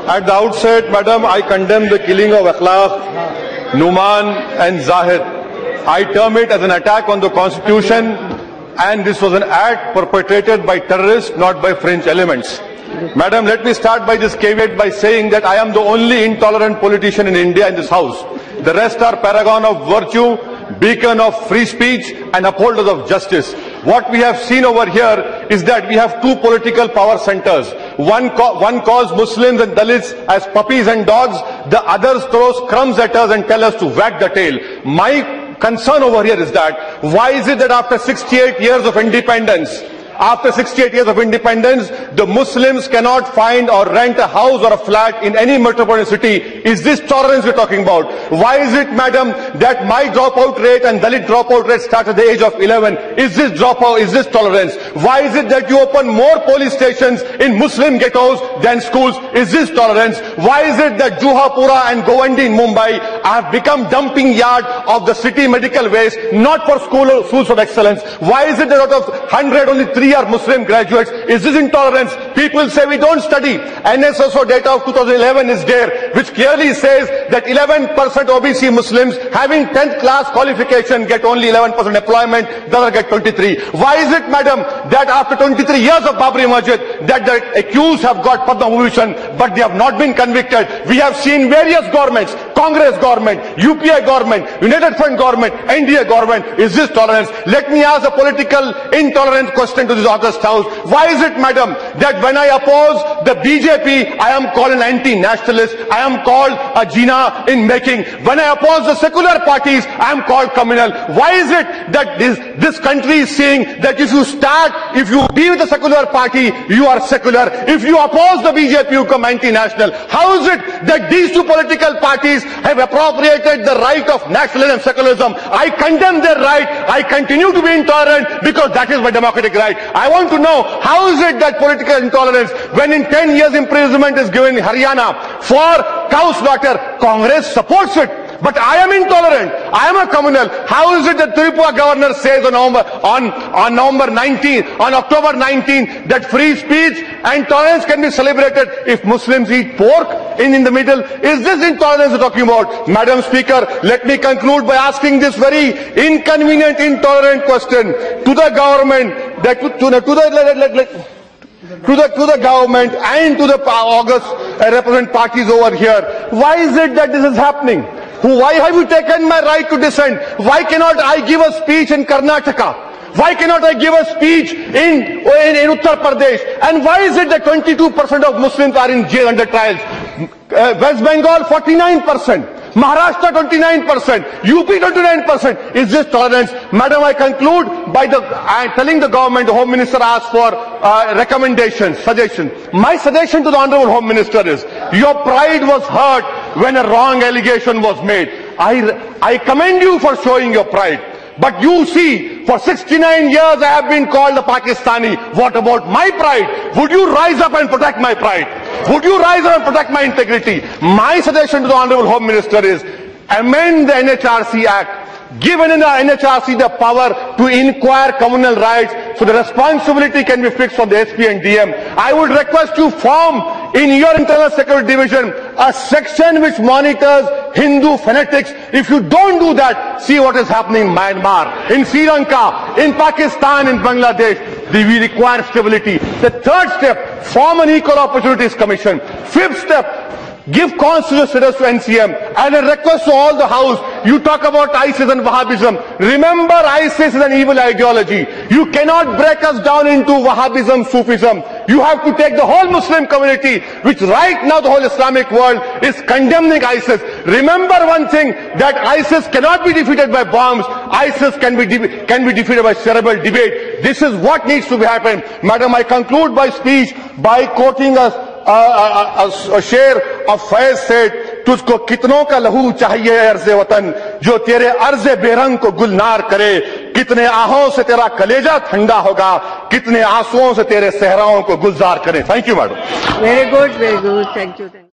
At the outset, Madam, I condemn the killing of Akhlaq, Numan and Zahir. I term it as an attack on the Constitution, and this was an act perpetrated by terrorists, not by French elements. Madam, let me start by this caveat by saying that I am the only intolerant politician in India in this House. The rest are paragon of virtue, beacon of free speech and upholders of justice. What we have seen over here is that we have two political power centers. One calls Muslims and Dalits as puppies and dogs. The other throws crumbs at us and tells us to wag the tail. My concern over here is that why is it that after 68 years of independence, the Muslims cannot find or rent a house or a flat in any metropolitan city? Is this tolerance we're talking about? Why is it, madam, that my dropout rate and Dalit dropout rate start at the age of 11? Is this dropout, is this tolerance? Why is it that you open more police stations in Muslim ghettos than schools? Is this tolerance? Why is it that Juhapura and Govandi in Mumbai have become dumping yard of the city medical waste, not for schools of excellence? Why is it that out of 100, only 3 are Muslim graduates? Is this intolerance? People say we don't study. NSSO data of 2011 is there, which clearly says that 11% OBC Muslims having 10th class qualification get only 11% employment, the other get 23. Why is it, madam, that after 23 years of Babri Masjid, that the accused have got Padma Bhushan, but they have not been convicted? We have seen various governments, Congress government, UPI government, United Front government, NDA government. Is this tolerance? Let me ask a political intolerant question to this August House. Why is it, madam, that when I oppose the BJP, I am called an anti-nationalist, I am called a Jina in making. When I oppose the secular parties, I am called communal. Why is it that this country is saying that if you be with the secular party, you are secular. If you oppose the BJP, you become anti-national. How is it that these two political parties have appropriated the right of nationalism and secularism? I condemn their right. I continue to be intolerant because that is my democratic right. I want to know, how is it that political intolerance, when in 10 years imprisonment is given in Haryana for cow slaughter, Congress supports it? But I am intolerant. I am a communal. How is it that Tripura governor says on October 19 that free speech and tolerance can be celebrated if Muslims eat pork in the middle? Is this intolerance we're talking about? Madam Speaker, let me conclude by asking this very inconvenient, intolerant question to the government, that to the government and to the August represent parties over here. Why is it that this is happening? Why have you taken my right to dissent? Why cannot I give a speech in Karnataka? Why cannot I give a speech in Uttar Pradesh? And why is it that 22% of Muslims are in jail under trials? West Bengal 49%. Maharashtra 29%, UP 29%. Is this tolerance? Madam, I conclude by telling the government, the Home Minister asked for recommendations, suggestions. My suggestion to the Honorable Home Minister is, your pride was hurt when a wrong allegation was made. I commend you for showing your pride. But you see, for 69 years I have been called a Pakistani. What about my pride? Would you rise up and protect my pride? Would you rise up and protect my integrity? My suggestion to the Honorable Home Minister is, amend the NHRC Act. Given in the NHRC the power to inquire communal rights, so the responsibility can be fixed on the SP and DM. I would request you form in your internal security division a section which monitors Hindu fanatics. If you don't do that, see what is happening in Myanmar, in Sri Lanka, in Pakistan, in Bangladesh. We require stability. The third step, form an Equal Opportunities Commission. Fifth step, give constitutional status to NCM. And a request to all the House, you talk about ISIS and Wahhabism. Remember, ISIS is an evil ideology. You cannot break us down into Wahhabism, Sufism. You have to take the whole Muslim community, which right now the whole Islamic world is condemning ISIS. Remember one thing, that ISIS cannot be defeated by bombs. ISIS can be defeated by cerebral debate. This is what needs to be happening. Madam, I conclude my speech by quoting a शेर of Faiz said, तुझको कितनों का लहू चाहिए अर्ज़े वतन, जो तेरे अर्ज़े बेरंग को गुलनार करे, कितने आहों से तेरा कलेजा ठंडा होगा, कितने आंसुओं से तेरे सहराओं को गुलजार करे. Thank you, madam. Very good, thank you.